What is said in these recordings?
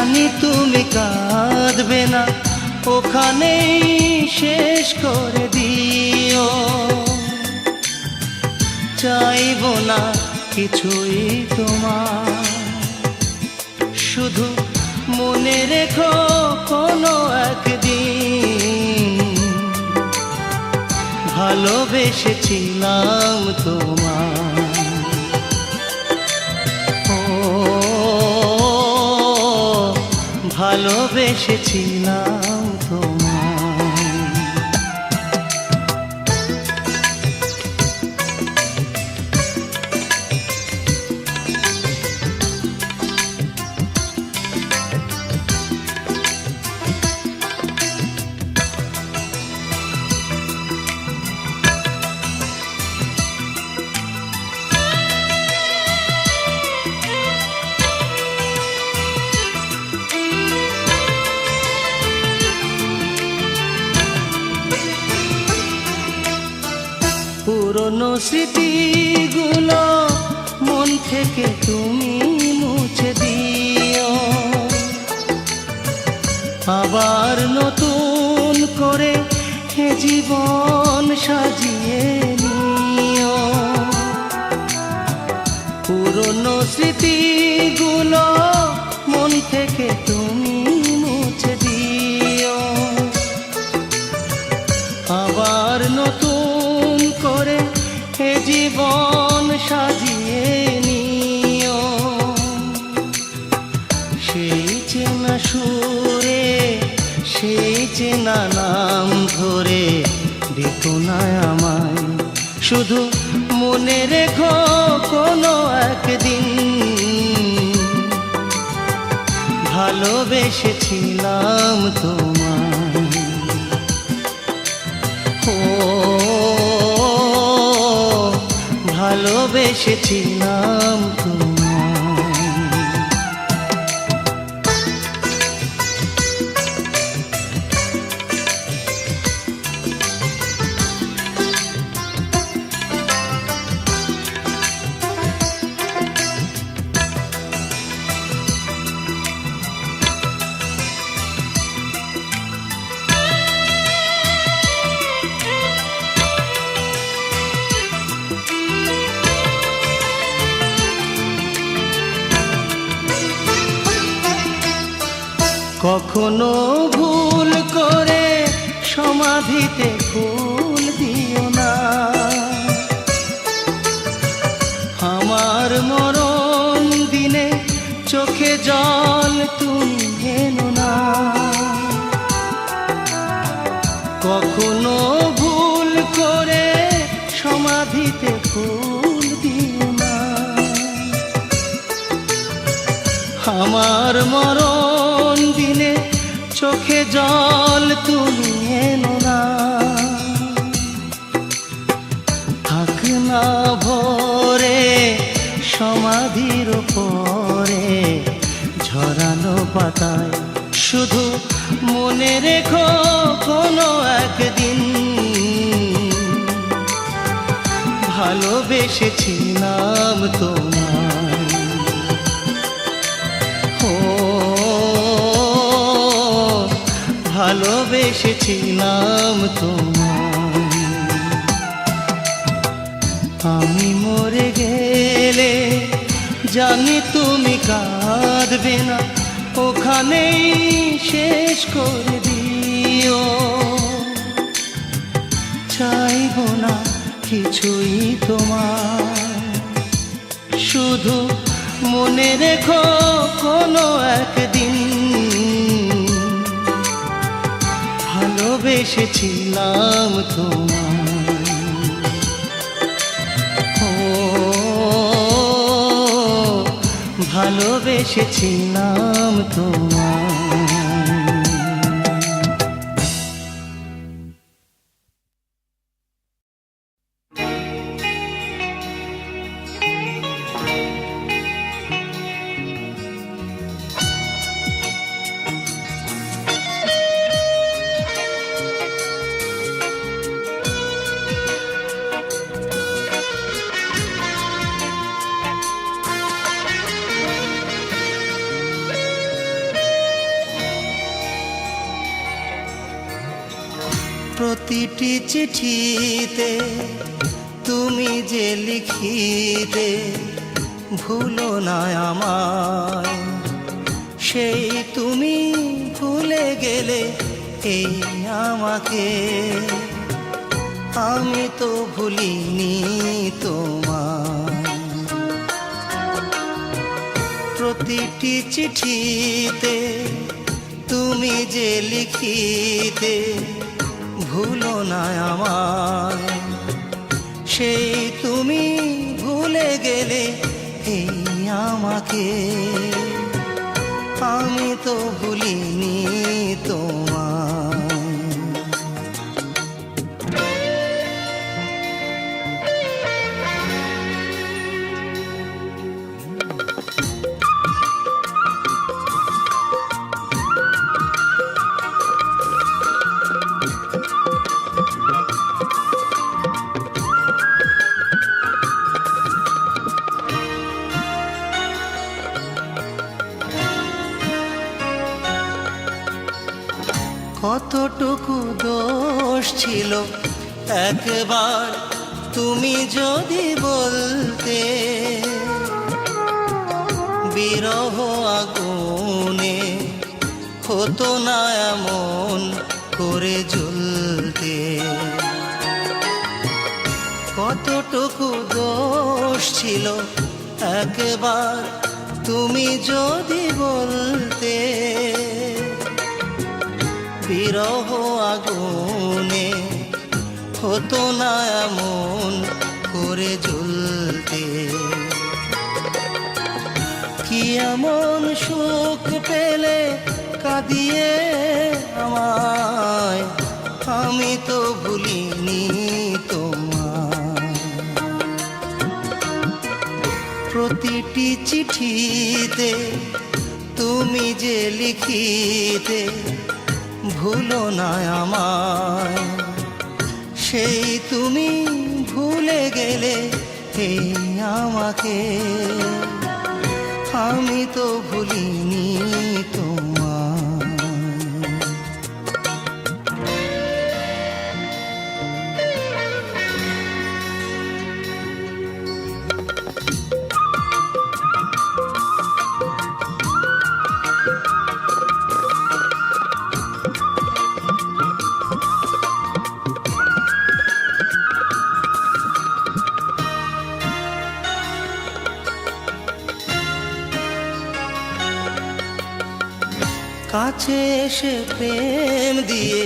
জানি তুমি কাঁদবে না, ওখানেই শেষ করে দিও। চাইবো না কিছুই তোমার, শুধু মনে রেখো কোনো একদিন ভালোবেসেছিলাম তোমার। ও ভালোবেসেছিলাম তোমার। পুরনো স্মৃতিগুলো মন থেকে তুমি মুছে দিও, আবার নতুন করে এ জীবন সাজিয়ে নিও। পুরনো স্মৃতিগুলো মন থেকে তুমি মুছে দিও, আবার নতুন করে এ জীবন সাজিয়ে নিও। সেই চেনা সুরে, সেই চেনা নাম ধরে দেখো না আমায়, শুধু মনে রেখো কোনো একদিন ভালোবেসেছিলাম তোমায়। ও ভালোবেসেছিলাম তোমায়। কখনো ভুল করে সমাধিতে ফুল দিও না, আমার মরণ দিনে চোখে জল তুমি এনো না। কখনো ভুল করে সমাধিতে ফুল দিও না, আমার মরণ দিনে চোখে জল তুমি এনো না। থাক না ভরে সমাধির পরে ঝরানো পাতায়, শুধু মনে রেখো কোনো একদিন ভালোবেসেছিলাম তোমায়। ও ভালোবেসেছিলাম তোমায়। আমি মরে গেলে জানি তুমি কাঁদবে না, ওখানেই শেষ করে দিও। চাইবো না কিছুই তোমার, শুধু মনে রেখো কোনো একদিন ভালোবেসেছিলাম তোমায়। ও ভালোবেসেছিলাম তোমায়। প্রতিটি চিঠিতে তুমি যে লিখিতে ভুলো না আমায়, সেই তুমি ভুলে গেলে এই আমাকে। আমি তো ভুলিনি তোমায়। প্রতিটি চিঠিতে তুমি যে লিখিতে ভুলো না আমায়, সেই তুমি ভুলে গেলে এই আমাকে। আমি তো ভুলিনি তোমায়। কতটুকু দোষ ছিল একবার তুমি যদি বলতে, বিরহ আগুনে হতো না এমন করে জ্বলতে। কতটুকু দোষ ছিল একবার তুমি যদি বলতে, বিরহ আগুনে হতো না এমন করে জ্বলতে। কি এমন সুখ পেলে কাঁদিয়ে আমায়, আমি তো ভুলিনি তোমায়। প্রতিটি চিঠিতে তুমি যে লিখিতে ভুলো না আমায়, সেই তুমি ভুলে গেলে এই আমাকে। আমি তো ভুলিনি তোমায়। কাছে এসে প্রেম দিয়ে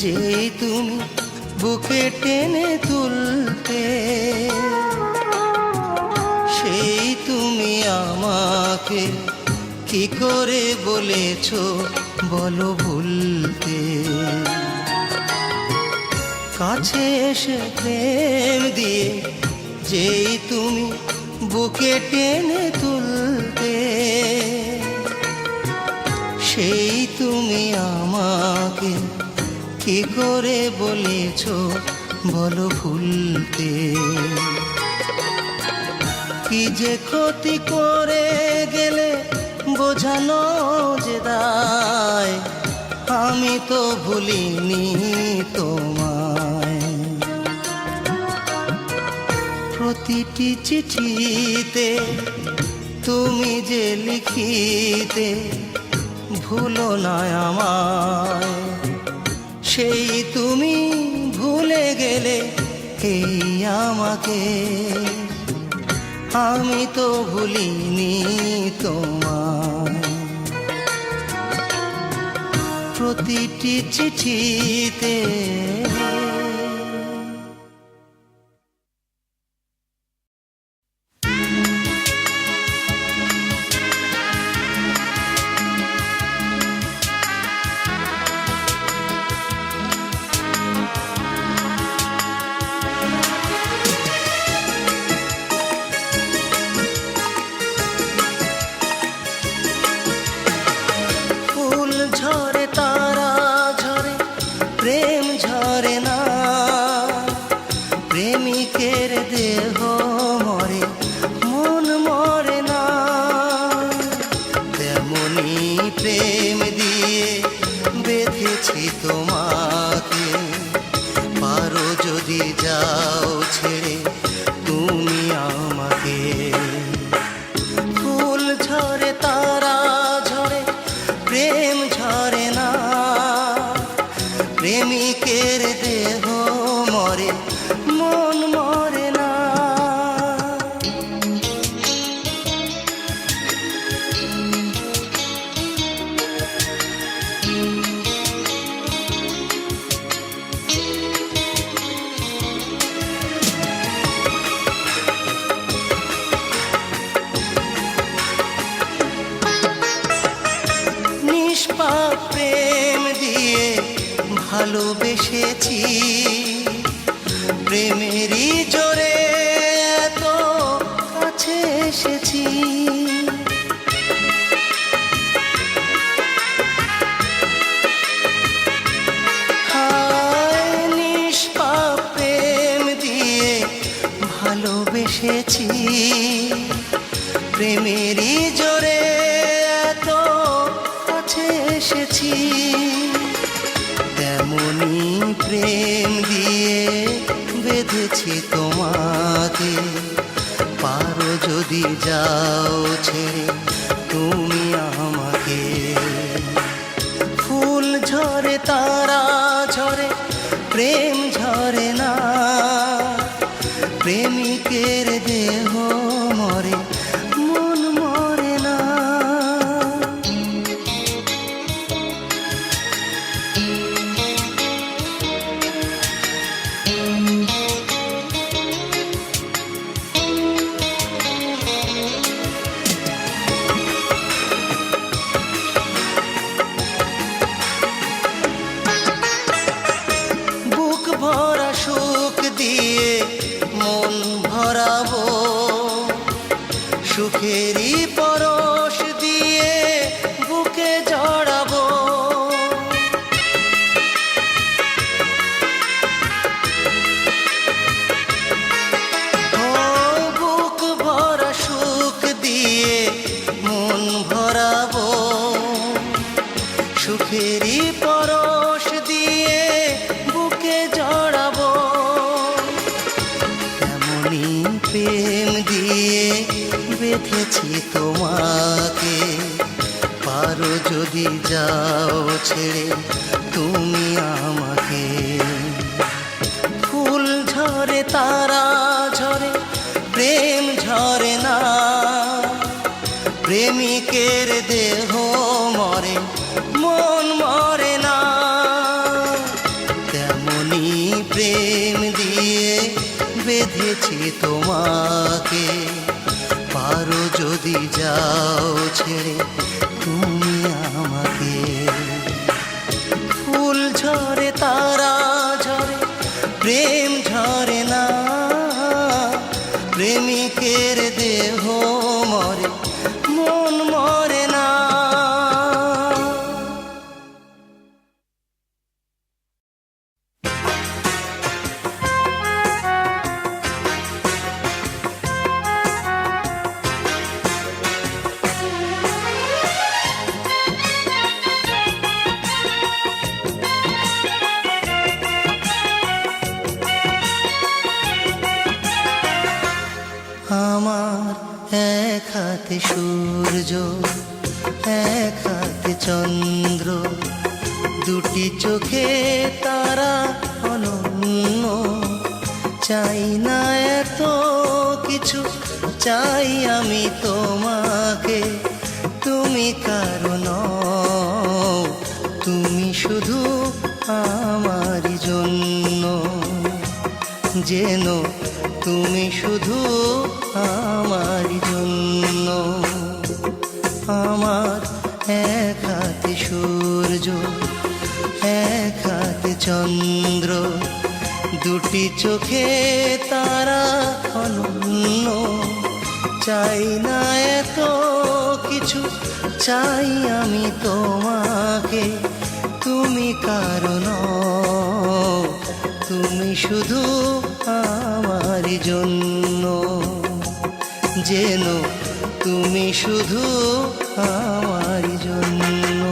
যেই তুমি বুকে টেনে তুলতে, সেই তুমি আমাকে কি করে বলেছো বলো ভুলতে। কাছে এসে প্রেম দিয়ে যেই তুমি বুকে টেনে তুলতে, সেই তুমি আমাকে কি করে বলেছো বলো ভুলতে। কি যে ক্ষতি করে গেলে বোঝানো যে দায়, আমি তো ভুলিনি তোমায়। প্রতিটি চিঠিতে তুমি যে লিখিতে ভুলো না আমায়, সেই তুমি ভুলে গেলে এই আমাকে। আমি তো ভুলিনি তোমায়। প্রতিটি চিঠিতে প্রেম দিয়ে বেঁধেছি তোমাকে। ঝরে না, প্রেমিকের দেহ মরে মন মরে না। নিষ্পাপ প্রেম দিয়ে ভালোবেসেছি, প্রেমেরই জোরে এত কাছে এসেছি। হায় নিষ্পাপ প্রেম দিয়ে ভালোবেসেছি, প্রেমেরই জোরে এত কাছে এসেছি। তেমনি প্রেম দিয়ে বেঁধেছি তোমাকে, পারো যদি যাও ছেড়ে তুমি আমাকে। ফুল ঝরে তারা ঝরে প্রেম ঝরে না, প্রেমিকের দেহ মরে মন মরে না। বুক ভরা সুখ দিয়ে মন ভরাবো, সুখেরই পরশ দিয়ে বুকে জড়াবো। ও বুক ভরা সুখ দিয়ে মন ভরাবো, সুখেরই পরশ দিয়ে বুকে জড়াবো। এমনি প্রেম দিয়ে বেঁধেছি তোমাকে, পারো যদি যাও ছেড়ে তুমি আমাকে। ফুল ঝরে তারা ঝরে প্রেম ঝরে না, প্রেমিকের দেহ মরে মন মরে না। তেমনি প্রেম দিয়ে বেঁধেছি তোমাকে, পারো যদি যাও ছেড়ে তুমি আমাকে। ফুল ঝরে তারা ঝরে প্রেম ঝরে না, প্রেমিকের দেহ মরে মন মরে না। আমার এক হাতে সূর্য এক হাতে চন্দ্র, দুটি চোখে তারা অনন্য। চাই না এত কিছু, চাই আমি তোমাকে। তুমি কারো নও, তুমি শুধু আমারই জন্য। যেন তুমি শুধু আমারই জন্য। আমার এক হাতে সূর্য এক হাতে চন্দ্র, দুটি চোখে তারা অনন্য। চাই না এত কিছু, চাই আমি তোমাকে। তুমি কারো নও, তুমি শুধু আমারই জন্য। যেন তুমি শুধু আমারই জন্য।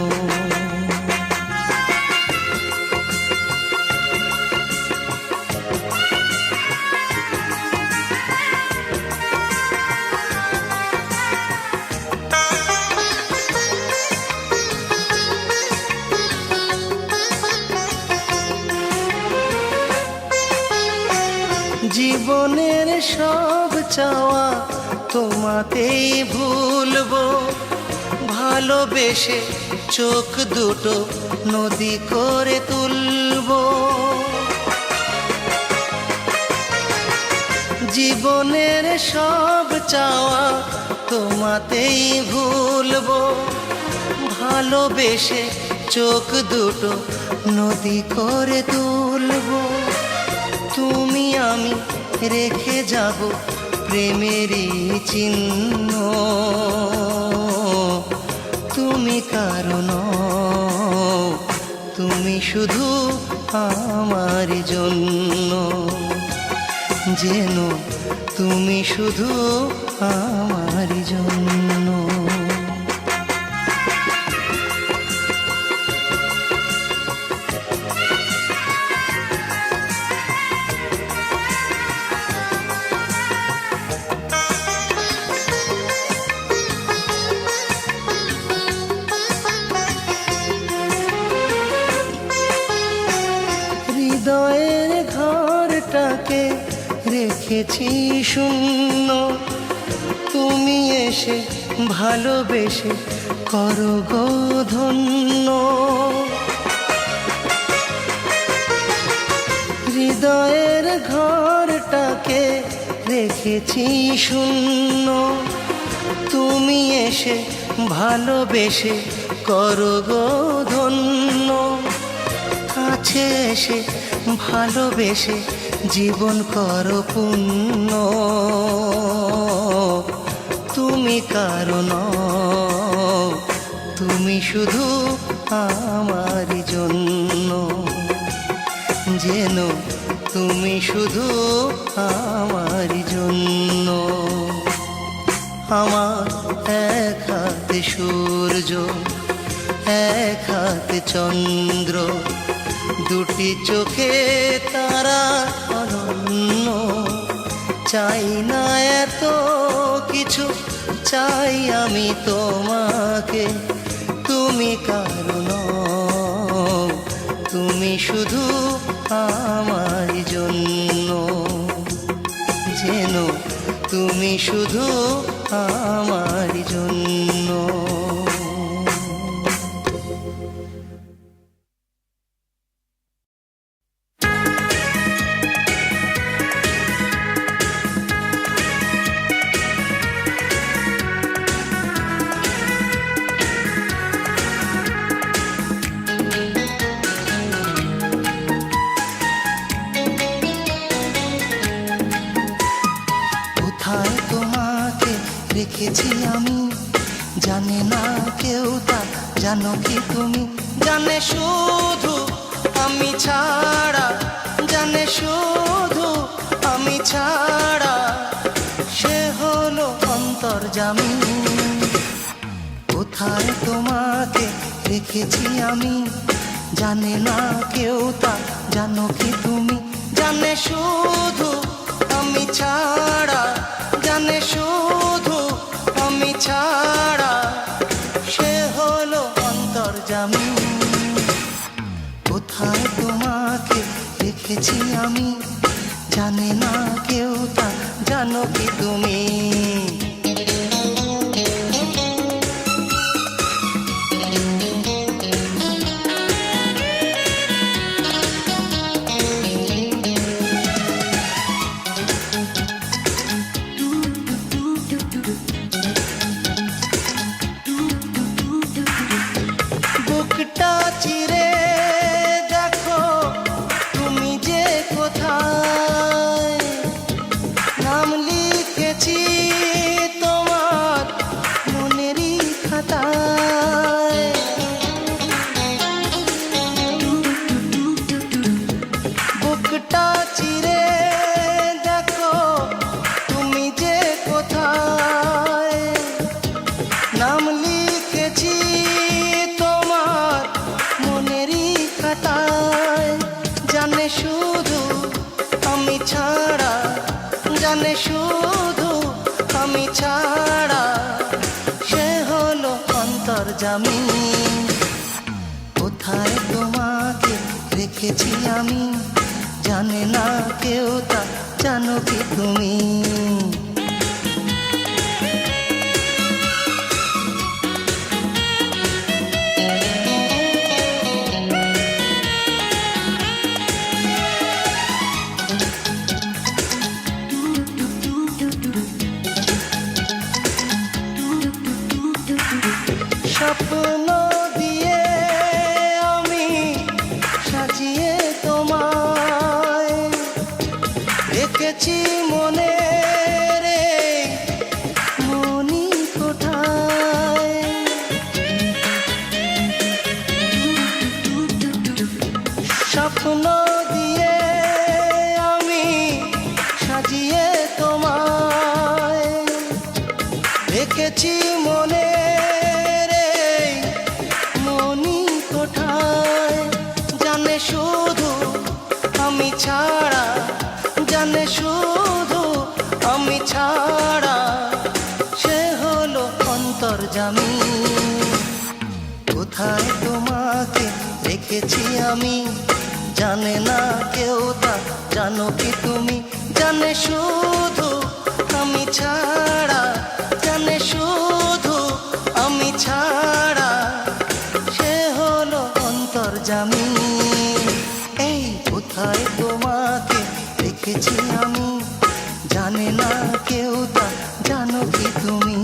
জীবনের সব চাওয়া তোমাতেই ভুলবো, ভালোবেসে চোখ দুটো নদী করে তুলবো। জীবনের সব চাওয়া তোমাতেই ভুলবো, ভালোবেসে চোখ দুটো নদী করে তুলবো। তুমি আমি রেখে যাব প্রেমেরই চিহ্ন, তুমি কারণ, তুমি শুধু আমার জন্য, যেন তুমি শুধু আমার জন্য। হৃদয়ের ঘরটাকে রেখেছি শূন্য, তুমি এসে ভালোবেসে করো গো ধন্য। হৃদয়ের ঘরটাকে রেখেছি শূন্য, তুমি এসে ভালোবেসে করো গো ধন্য। কাছে এসে ভালোবেসে জীবন করো পূর্ণ, তুমি কারণ, তুমি শুধু আমার জন্য, যেন তুমি শুধু আমার জন্য। আমার এক হাতে সূর্য, এক হাতে চন্দ্র, দুটি চোখে তারা অনন্য। চাই না এত কিছু, চাই আমি তোমাকে, তুমি কারণ, তুমি শুধু আমার জন্য, যেন তুমি শুধু আমার জন্য। রেখেছি আমি, জানে না কেউ তা, জানো কি তুমি? জানে শুধু আমি ছাড়া, জানে শুধু আমি ছাড়া, সে হলো অন্তর্যামী। কোথায় তোমাকে রেখেছি আমি, জানে না কেউ তা, জানো কি তুমি? জানে শুধু আমি ছাড়া, জানে শুধু আমি ছাড়া, সে হলো অন্তর্যামী। কোথায় তোমাকে রেখেছি আমি, জানে না কেউ তা, জানো কি তুমি? বুকটা চিরে দেখো তুমি যে কোথায়, নাম লিখেছি তোমার মনেরই খাতায়। বুকটা চিরে দেখো তুমি যে কোথায়, নাম লিখেছি তোমার মনেরই খাতায়। জানে শুধু আমি ছাড়া, জানে শুধু আমি ছাড়া, সে হলো অন্তর্যামী। কোথায় তোমাকে রেখেছি আমি, জানে না কেউ তা জানো কি তুমি? স্বপ্ন দিয়ে আমি সাজিয়ে তোমায় রেখেছি মনে রে মনি কোঠায়। স্বপ্ন দিয়ে আমি সাজিয়ে তোমায় রেখেছি মনে শুধু আমি ছাড়া, জানে শুধু আমি ছাড়া, সে হলো অন্তর্যামী। কোথায় তোমাকে রেখেছি আমি, জানে না কেউ তা জানো কি তুমি? জানে শুধু আমি ছাড়া, জানে শুধু আমি ছাড়া, সে হলো অন্তর্যামী। কোথায় তোমাকে রেখেছি আমি, জানে না কেউ তা জানো কি তুমি?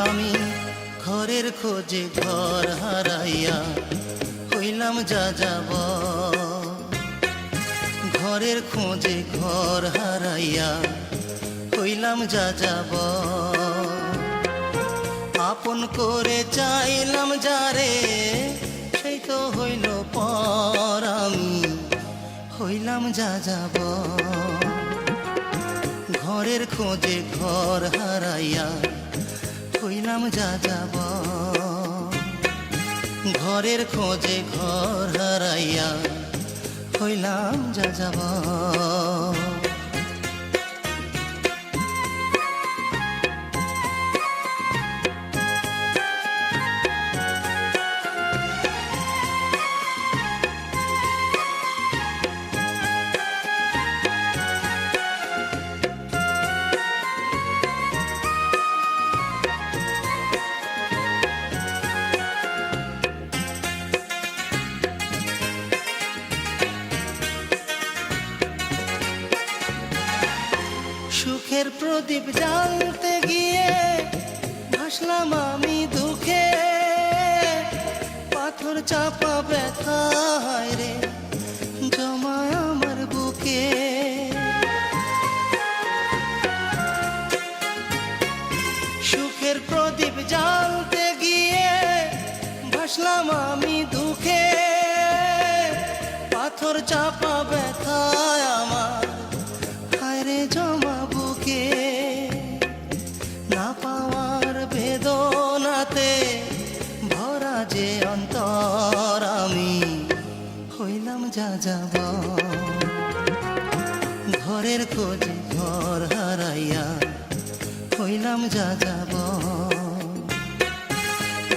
আমি ঘরের খোঁজে ঘর হারাইয়া হইলাম যা যাব, ঘরের খোঁজে ঘর হারাইয়া হইলাম যা যাব। আপন করে চাইলাম যারে, সেই তো হইল পর, আমি হইলাম যা যাব। ঘরের খোঁজে ঘর হারাইয়া হইলাম যা যাব, ঘরের খোঁজে ঘর হারাইয়া হইলাম যা যাব। সুখের প্রদীপ জ্বালতে গিয়ে ভাসলাম আমি দুঃখে, পাথর চাপা ব্যথা রে জমায় আমার বুকে। সুখের প্রদীপ জ্বালতে গিয়ে ভাসলাম আমি দুঃখে, পাথর চাপা ব্যথা আমার হায়রে জমা বুকে। না পাওয়ার বেদনাতে ভরা যে অন্তর, আমি হইলাম যা যাব। ঘরের খোঁজে ঘর হারাইয়া হইলাম যা যাব,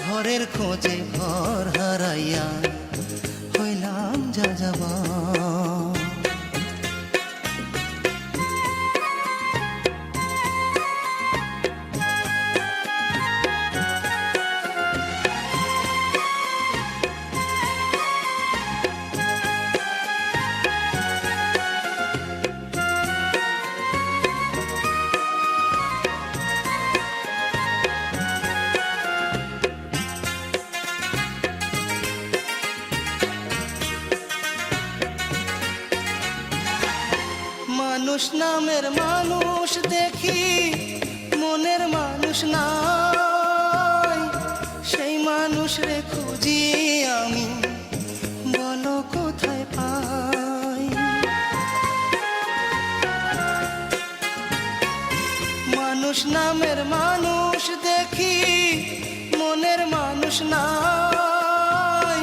ঘরের খোঁজে ঘর হারাইয়া হইলাম যা যাব। মানুষ নামের মানুষ দেখি, মনের মানুষ নাই, সেই মানুষ রে খুঁজি আমি মানুষ নামের মানুষ দেখি, মনের মানুষ নাই,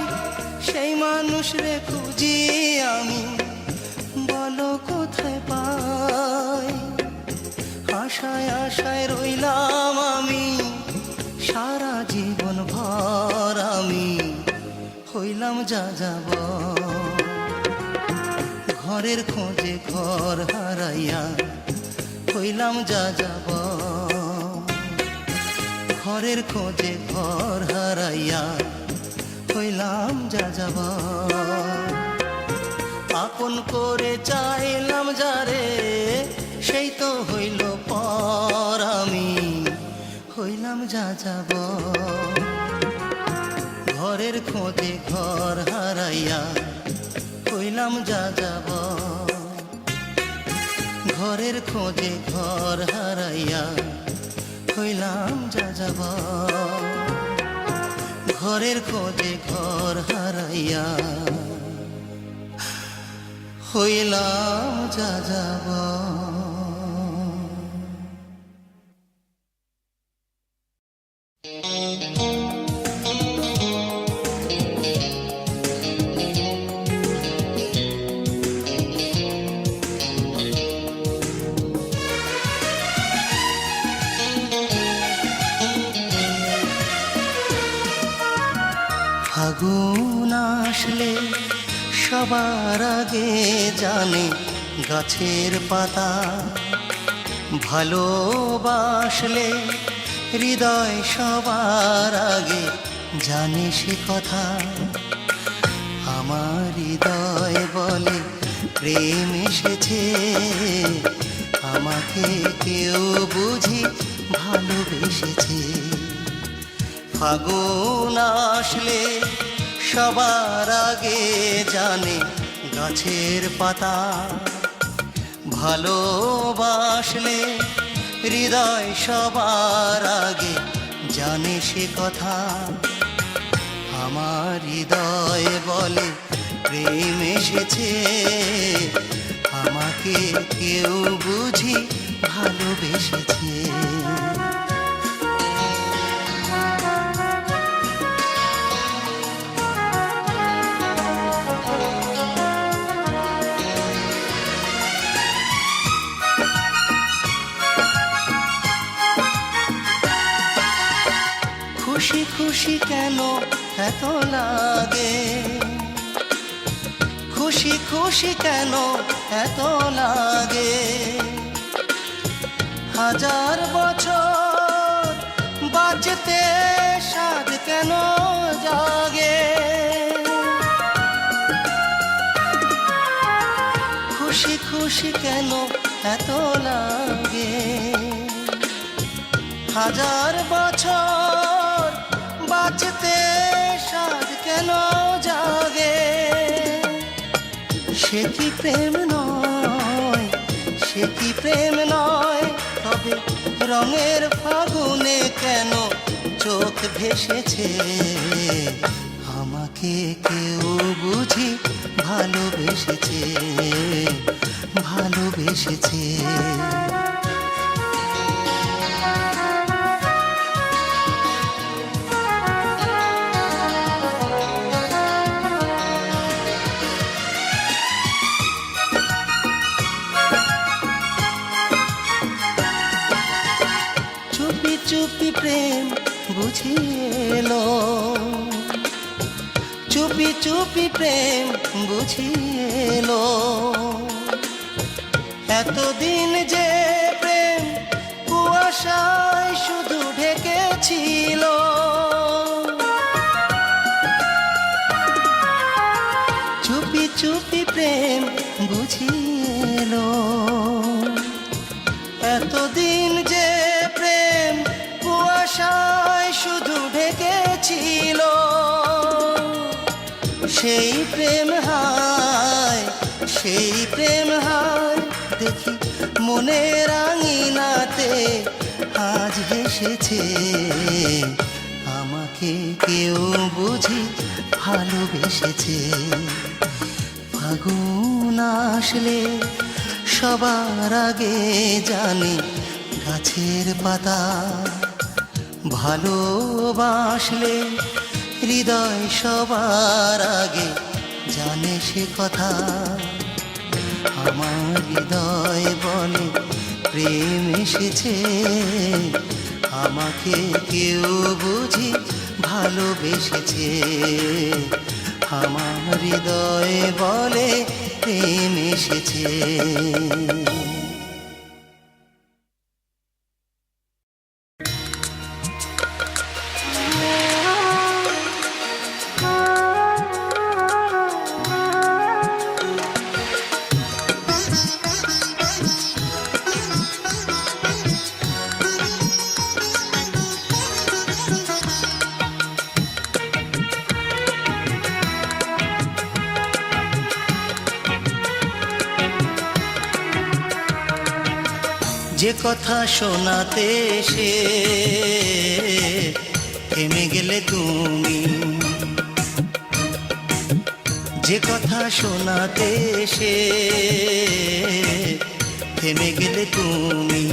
সেই মানুষ রে খুঁজি আমি, বলো কোথায় পাই। আশায় আশায় রইলাম আমি, সারা জীবন ভর আমি হইলাম যা যাব। ঘরের খোঁজে ঘর হারাইয়া হইলাম যা যাব। ঘরের খোঁজে ঘর হারাইয়া হইলাম যা যাব। আপন করে চাইলাম যারে, সেই তো হইল পর আমি হইলাম যা যাব। ঘরের খোঁজে ঘর হারাইয়া হইলাম যা যাব। ঘরের খোঁজে ঘর হারাইয়া হইলাম যা যাব। ঘরের খোঁজে ঘর হারাইয়া হইলাম যা যাব। ফাগুন আসলে সবার আগে জানে গাছের পাতা, ভালোবাসলে হৃদয় সবার আগে জানে সে কথা। আমার হৃদয় বলে প্রেম এসেছে, আমাকে কেউ বুঝি ভালোবেসেছে। ফাগুন আসলে সবার আগে জানে গাছের পাতা, ভালোবাসলে হৃদয় সবার আগে জানে সে কথা। আমার হৃদয় বলে প্রেম এসেছে, আমাকে কেউ বুঝি ভালোবেসেছে। খুশি খুশি কেন এত লাগে, খুশি খুশি কেন এত লাগে। হাজার বছর বাঁচতে সাধ কেন জাগে। খুশি খুশি কেন এত লাগে। হাজার বছর বাঁচতে সাধ কেন জাগে। সে কি প্রেম নয়, সে কি প্রেম নয়, তবে রঙের ফাগুনে কেন চোখ ভেসেছে। আমাকে কেউ বুঝি ভালোবেসেছে, ভালোবেসেছে। চুপি চুপি প্রেম বুঝিয়েলো, চুপি চুপি প্রেম বুঝিয়েলো। এতদিন যে প্রেম কুয়াশায় শুধু ঢেকেছিল, চুপি চুপি প্রেম বুঝিয়েলো। এতদিন যে প্রেম কুয়াশায় শুধু ঢেকেছিল, সেই প্রেম হায়, সেই প্রেম হায় দেখি মনের আঙিনাতে আজ হেসেছে। আমাকে কেউ বুঝি ভালোবেসেছে। ফাগুন আসলে সবার আগে জানে গাছের পাতা ভালোবাসলে হৃদয় সবার আগে জানে সে কথা। আমার হৃদয় বলে প্রেম এসেছে, আমাকে কেউ বুঝি ভালোবেসেছে। আমার হৃদয় বলে প্রেম এসেছে। যে কথা শোনাতে এসে থেমে গেলে তুমি, যে কথা শোনাতে এসে থেমে গেলে তুমি।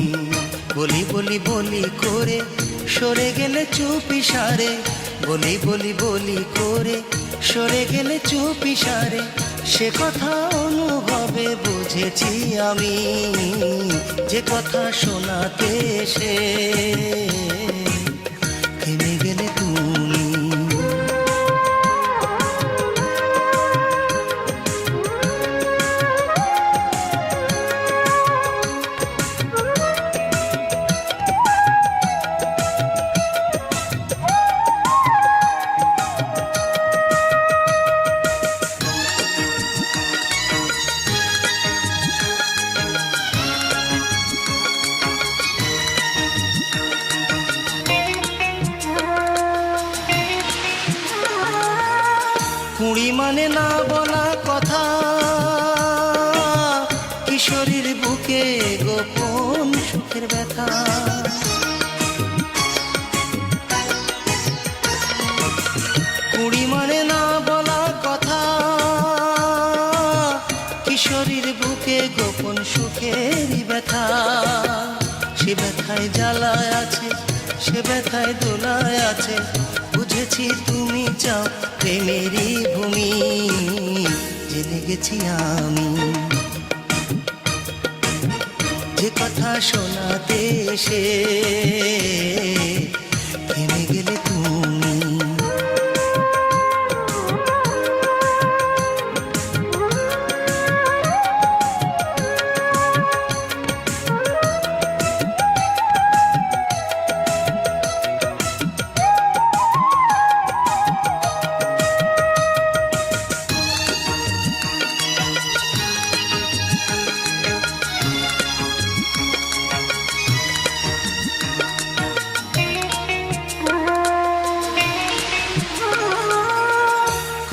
বলি বলি বলি করে সরে গেলে চুপি সারে, বলি বলি বলি করে সরে গেলে চুপি সারে। সে কথা অনুভবে বুঝেছি আমি, যে কথা শোনাতে এসে থেমে গেলে তুমি। কুড়ি মানে না বলা কথা, কিশোরীর বুকে গোপন সুখের ব্যথা। কুড়ি মানে না বলা কথা, কিশোরীর বুকে গোপন সুখের ব্যথা। সে ব্যথায় জ্বালায় আছে, সে ব্যথায় দোলায় আছে। বুঝেছি তুমি চাও প্রেমেরই ভূমি, জেনে গেছি আমি। যে কথা শোনাতে এসে থেমে গেলে তুমি।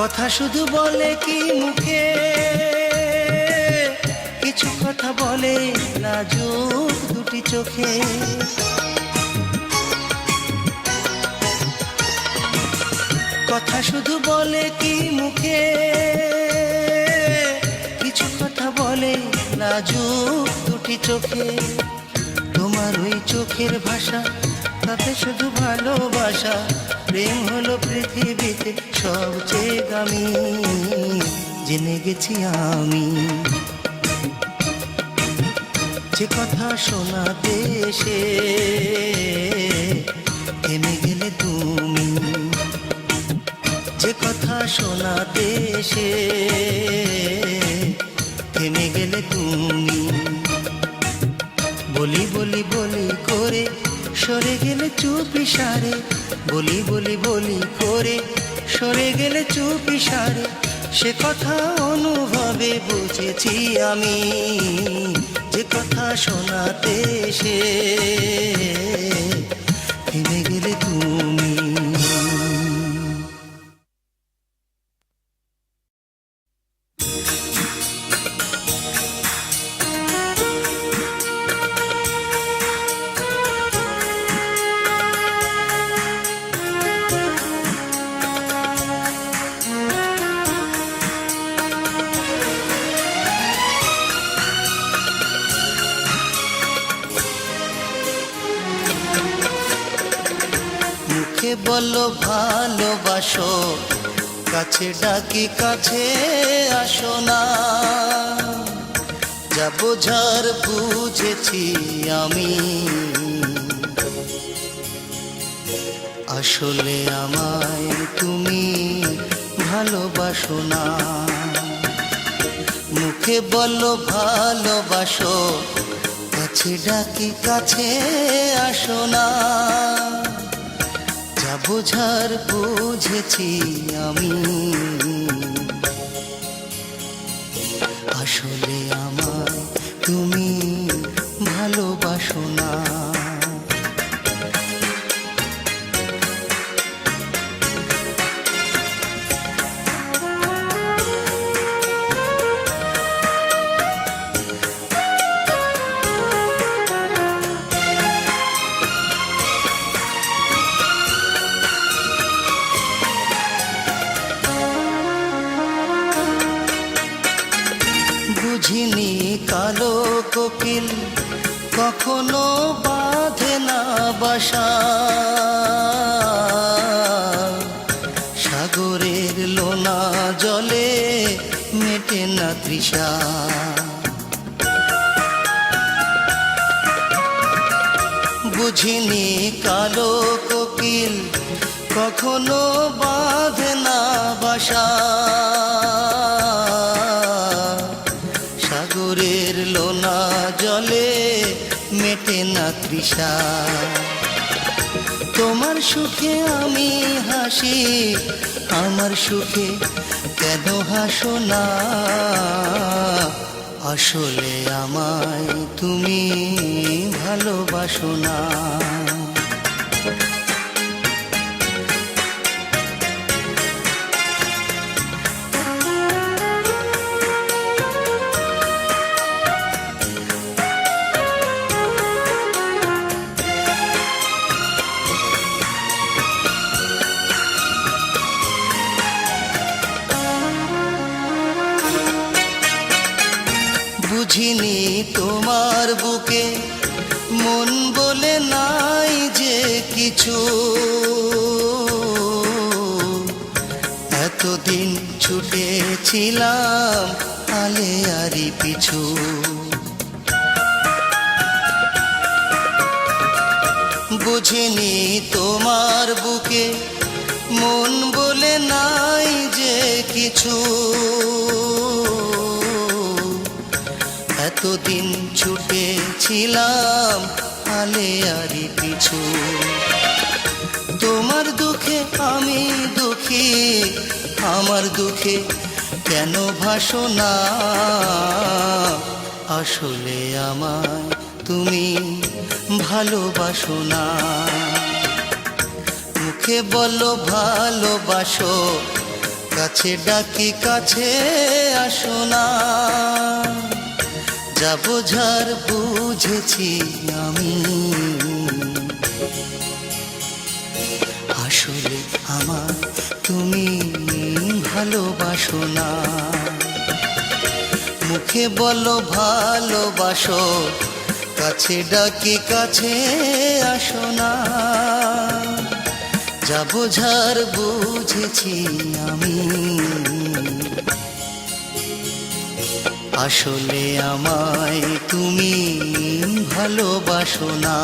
কথা শুধু বলে কি মুখে, কিছু কথা বলে লাজুক দুটি চোখে। কথা শুধু বলে কি মুখে, কিছু কথা বলে লাজুক দুটি চোখে। তোমার ওই চোখের ভাষা, তাতে শুধু ভালোবাসা। প্রেম হলো পৃথিবীতে সবচেয়ে দামি, জেনে গেছি আমি। যে কথা শোনাতে এসে থেমে গেলে তুমি, যে কথা শোনাতে এসে থেমে গেলে তুমি। বলি বলি বলি করে সরে গেলে চুপি সারে, বলি বলি বলি করে সরে গেলে চুপি সারে। সে কথা অনুভবে বুঝেছি আমি, যে কথা শোনাতে এসে থেমে গেলে তুমি। বলো ভালোবাসো, কাছে ডাকি কাছে আসো না। যা বোঝার বুঝেছি আমি, আসলে আমায় তুমি ভালোবাসো না। মুখে বলো ভালোবাসো, কাছে ডাকি কাছে আসো না। যা বোঝার বুঝেছি আমি, আসলে আমায় তুমি ভালোবাসো না। বুঝিনি কালো কোকিল কখনো বাঁধে না বাসা, সাগরের লোনা জলে মেটে না তৃষা। বুঝিনি কালো কোকিল কখনো বাঁধে না বাসা, সাগরের লোনা জলে মেটে না তৃষা। তোমার সুখে আমি হাসি, আমার সুখে কেন হাসো না। আসলে আমায় তুমি ভালোবাসো না। বুঝিনি তোমার বুকে মন বলে নাই যে কিছু, এতদিন ছুটেছিলাম আলে আরি পিছু। বুঝিনি তোমার বুকে মন বলে নাই যে কিছু, এতদিন ছুটেছিলাম আলে আরি পিছু। তোমার দুঃখে আমি দুঃখী, আমার দুঃখে কেন ভাসো না। আসলে আমায় তুমি ভালোবাসো না। মুখে বলো ভালোবাসো, কাছে ডাকি কাছে আসো না। যা বোঝার বুঝেছি আমি, আসলে আমার তুমি ভালোবাসো না। মুখে বলো ভালোবাসো, কাছে ডাকি কাছে আসো না। যা বোঝার বুঝেছি আমি, আসলে আমায় তুমি ভালোবাসো না।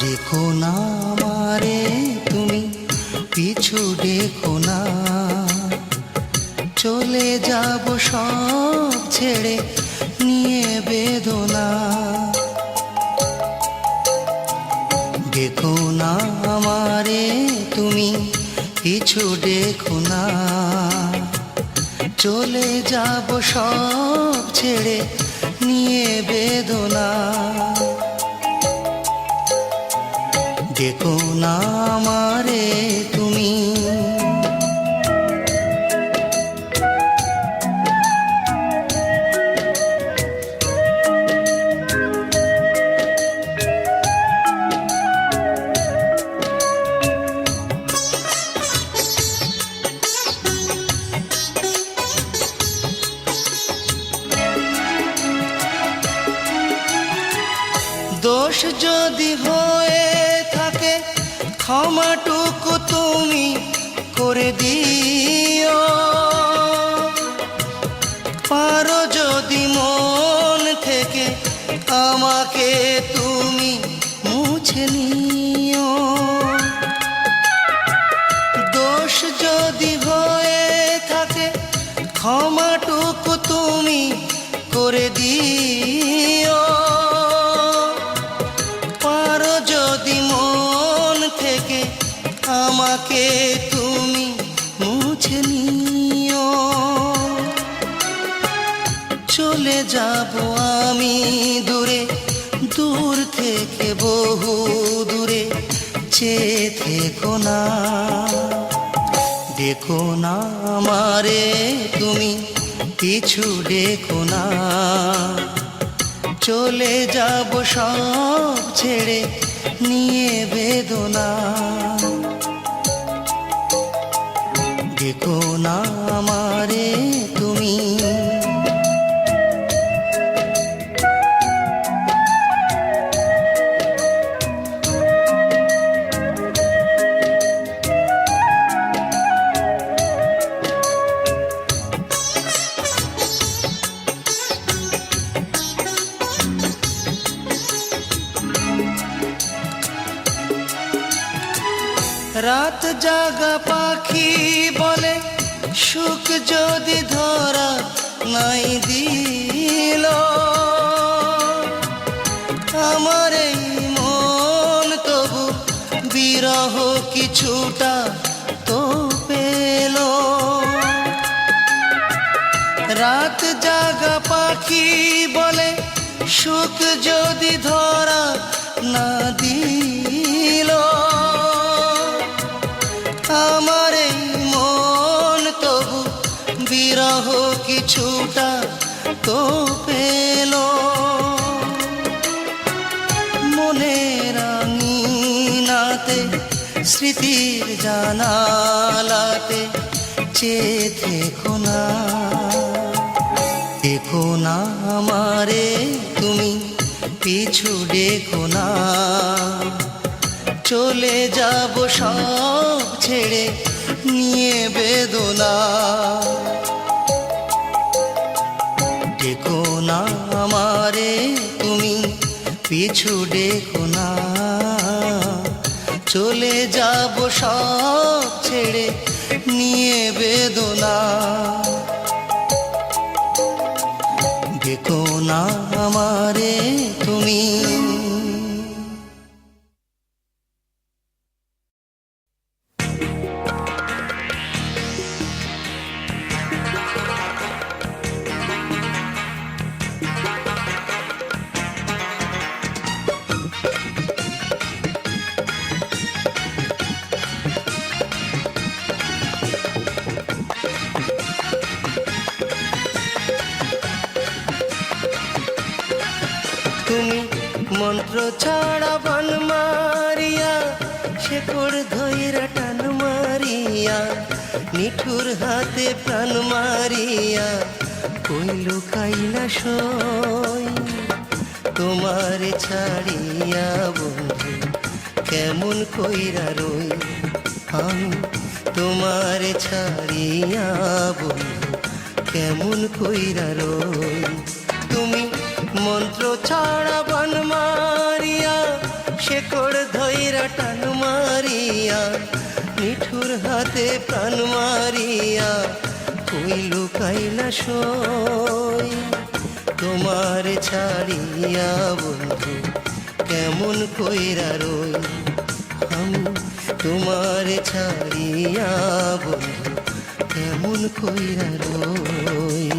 দেখো না আমারে তুমি, পিছু দেখো না। চলে যাব সব ছেড়ে নিয়ে বেদনা। দেখো না আমারে তুমি, পিছু দেখো না। চলে যাব সব ছেড়ে নিয়ে বেদনা। দেখো না আমারে তুমি। দোষ যদি হয়ে থাকে ক্ষমাটুকু তুমি করে দিও, পারো যদি মন থেকে আমাকে তুমি মুছে নিও। দোষ যদি হয়ে থাকে ক্ষমাটুকু তুমি করে দিও, পারো যদি মন থেকে আমাকে তুমি মুছে নিও। চলে যাব আমি দূরে, দূর থেকে বহু দূরে, চেয়ে থেকো না। দেখো না আমারে তুমি, পিছু দেখো না। চলে যাব সব ছেড়ে নিয়ে বেদনা। দেখো না আমারে তুমি। রাত জাগা পাখি বলে সুখ যদি ধরা নাই দিল, আমার এই মন তবু বিরহ কিছুটা তো পেল। রাত জাগা পাখি বলে সুখ যদি ধরা না দিল, আমার এই মন তবু বিরহ কিছুটা তো পেল। মনের আঙিনাতে স্মৃতির জানালাতে চেয়ে থেকো না। দেখো না আমারে তুমি, পিছু দেখো না। চলে যাব সব ছেড়ে নিয়ে বেদনা। দেখো না আমারে তুমি, পিছু দেখো না। চলে যাব সব ছেড়ে নিয়ে বেদনা। দেখো না আমারে তুমি। তুমি মন্ত্র ছাড়া বান মারিয়া, শেকড় ধইরা টান মারিয়া, নিঠুর হাতে প্রাণ মারিয়া, কইল কাইলা সই। তোমারে ছাড়িয়া বন্ধু কেমন কইরা রই, আমি তোমারে ছাড়িয়া বন্ধু কেমন কইরা রই। তুমি মন্ত্র ছাড়া বান মারিয়া, শেকড় ধইরা টান মারিয়া, নিঠুর হাতে প্রাণ মারিয়া, কইল কাইলা সই। তোমারে ছাড়িয়া বন্ধু কেমন কইরা রই, আমি তোমারে ছাড়িয়া বন্ধু কেমন কইরা রই।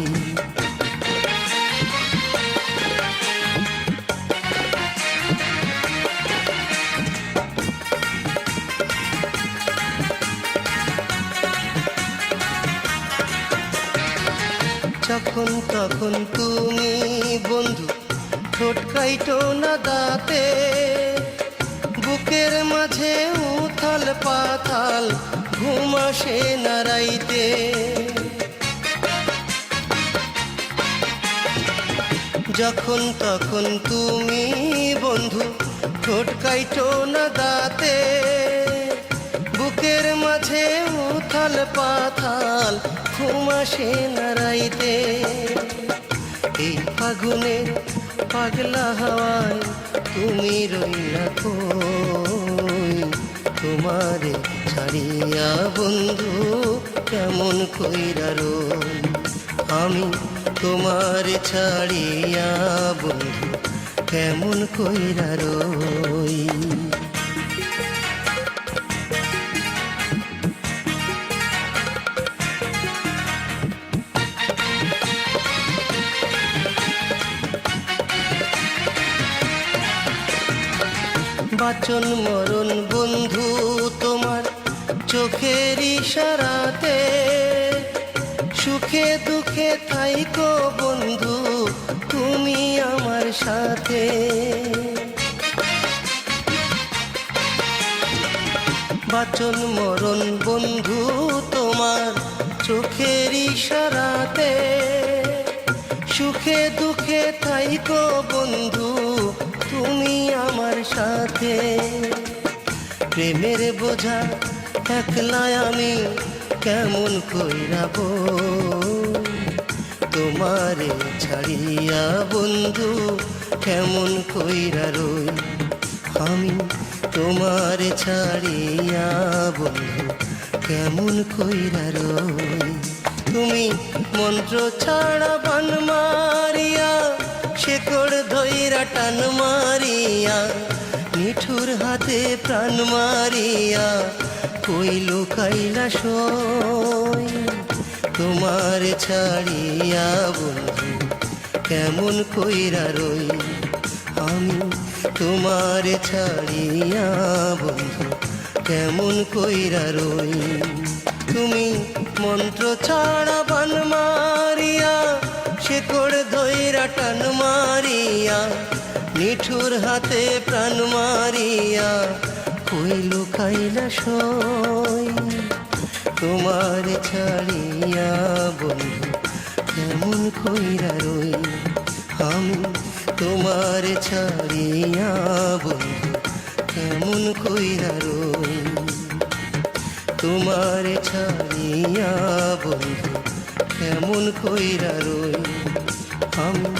যখন তখন তুমি বন্ধু ঠোঁট কাইটো না দাঁতে, বুকের মাঝে উথাল পাথাল ঘুম আসে না রাইতে। যখন তখন তুমি বন্ধু ঠোঁট কাইটো না দাঁতে, বুকের মাঝে উথাল পাথাল ঘুম আসে না রাইতে। এই ফাগুনের পাগলা হাওয়ায় তুমি রইলা কই, তোমারে ছাড়িয়া বন্ধু কেমন কইরা রই। আমি তোমারে ছাড়িয়া বন্ধু কেমন কইরা রই। বাঁচন মরণ বন্ধু তোমার চোখের ইশারাতে, সুখে দুঃখে থাইকো বন্ধু তুমি আমার সাথে। বাঁচন মরণ বন্ধু তোমার চোখের ইশারাতে, সুখে দুঃখে থাইকো বন্ধু তুমি আমার সাথে। প্রেমের বোঝা একলা আমি কেমন কইরা বই, তোমারে ছাড়িয়া বন্ধু কেমন কইরা রই। আমি তোমারে ছাড়িয়া বন্ধু কেমন কইরা রই। তুমি মন্ত্র ছাড়া বান মারিয়া, শেকড় ধইরা টান মারিয়া, নিঠুর হাতে প্রাণ মারিয়া কই লুকাইলা সই। তোমার ছাড়িয়া বন্ধু কেমন কইরা রই। আমি তোমার ছাড়িয়া বন্ধু কেমন কইরা রই। তুমি মন্ত্র ছাড়া বান মারিয়া, শেকড় ধইরা টান মারিয়া, নিঠুর হাতে প্রাণ মারিয়া কই লুকাইলা সই। তোমার ছাড়িয়া বন্ধু কেমন কইরা রই। আমি তোমার ছাড়িয়া বন্ধু কেমন কইরা রই। তোমার ছাড়িয়া বন্ধু কেমন কইরা রই। আমি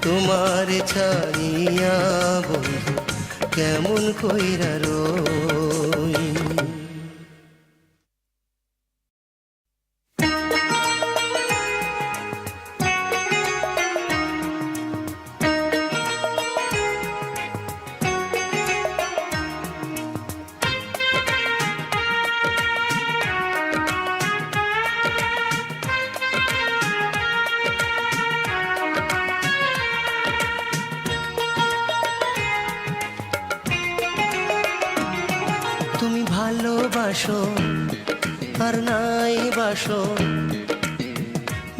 তোমার ছাড়িয়া বন্ধু কেমন কইরা রই। তুমি ভালোবাসো আর নাই বাসো,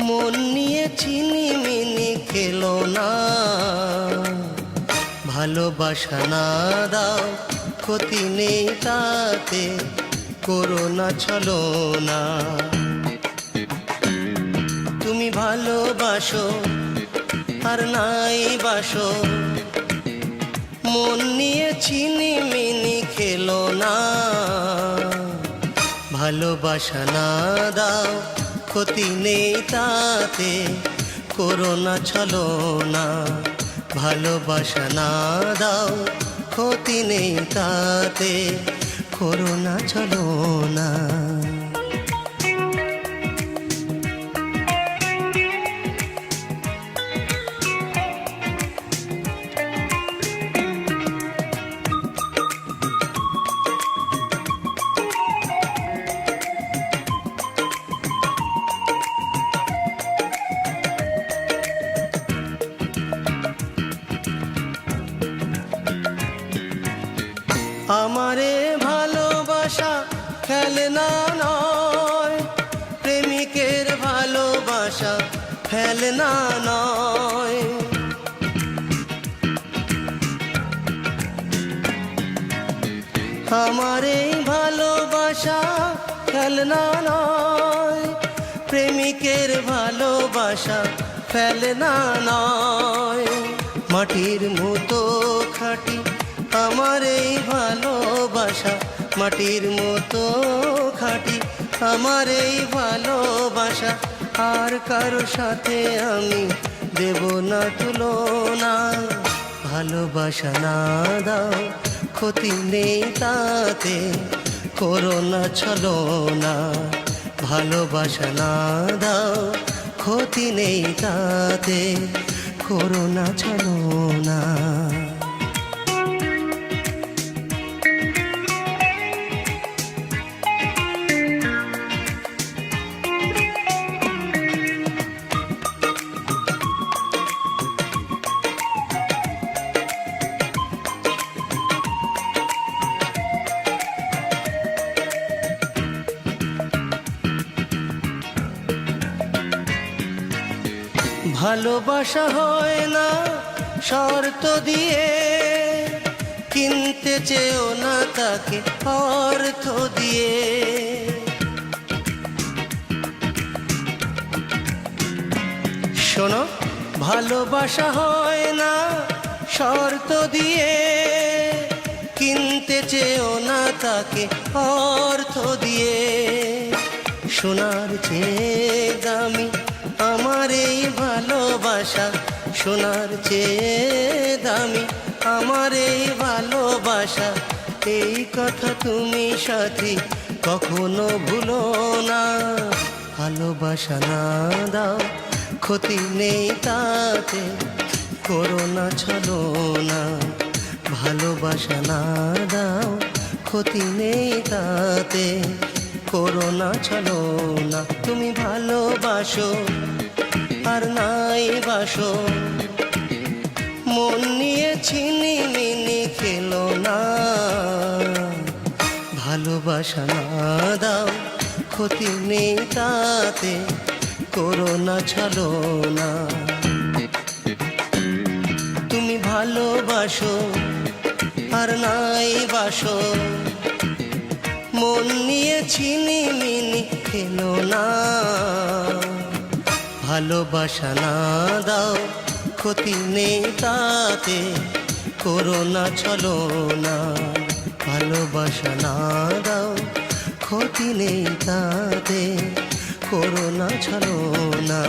মন নিয়ে চিনি মিনি খেলো না। ভালোবাসা না দাও ক্ষতি নেই তাতে, করো না ছলো না। তুমি ভালোবাসো আর নাই বাসো, মন নিয়ে চিনি মিনি খেলো না। ভালোবাসা না দাও ক্ষতি নেই তাতে, করো না ছলো না। ভালোবাসা না দাও ক্ষতি নেই তাতে, করো না ছলো না। আমারে ভালোবাসা খেলনা নয়, প্রেমিকের ভালোবাসা খেলনা নয়। আমার এই ভালোবাসা খেলনা নয়, প্রেমিকের ভালোবাসা ফেলনা নয়। মাটির মতো খাঁটি আমার এই ভালোবাসা, মাটির মতো খাঁটি আমার এই ভালোবাসা। আর কারো সাথে আমি দেব না তুলনা। ভালোবাসা না দাও, ক্ষতি নেই তাতে, করো না ছলনা। ভালোবাসা না দাও, ক্ষতি নেই তাতে, করো না ছলনা। ভালোবাসা হয় না শর্ত দিয়ে, কিনতে চেও না তাকে অর্থ দিয়ে। শোনো, ভালোবাসা হয় না শর্ত দিয়ে, কিনতে চেও না তাকে অর্থ দিয়ে। সোনার চেয়ে দামি আমার এই ভালোবাসা, সোনার চেয়ে দামি আমার এই ভালোবাসা। এই কথা তুমি সাথী কখনো ভুলো না। ভালোবাসা না দাও, ক্ষতি নেই তাতে, করো না ছলনা। ভালোবাসা না দাও, ক্ষতি নেই তাতে, করো না ছলনা। তুমি ভালোবাসো আর নাই বাসো, মন নিয়ে ছিনিমিনি খেলো না। ভালোবাসা না দাও, ক্ষতি নেই তাতে, করো না ছলনা। তুমি ভালোবাসো আর নাই বাসো, মন নিয়ে ছিনিমিনি খেলো না। ভালোবাসা না দাও, ক্ষতি নেই তাতে, করো না ছলনা। ভালোবাসা না দাও, ক্ষতি নেই তাতে, করো না ছলনা।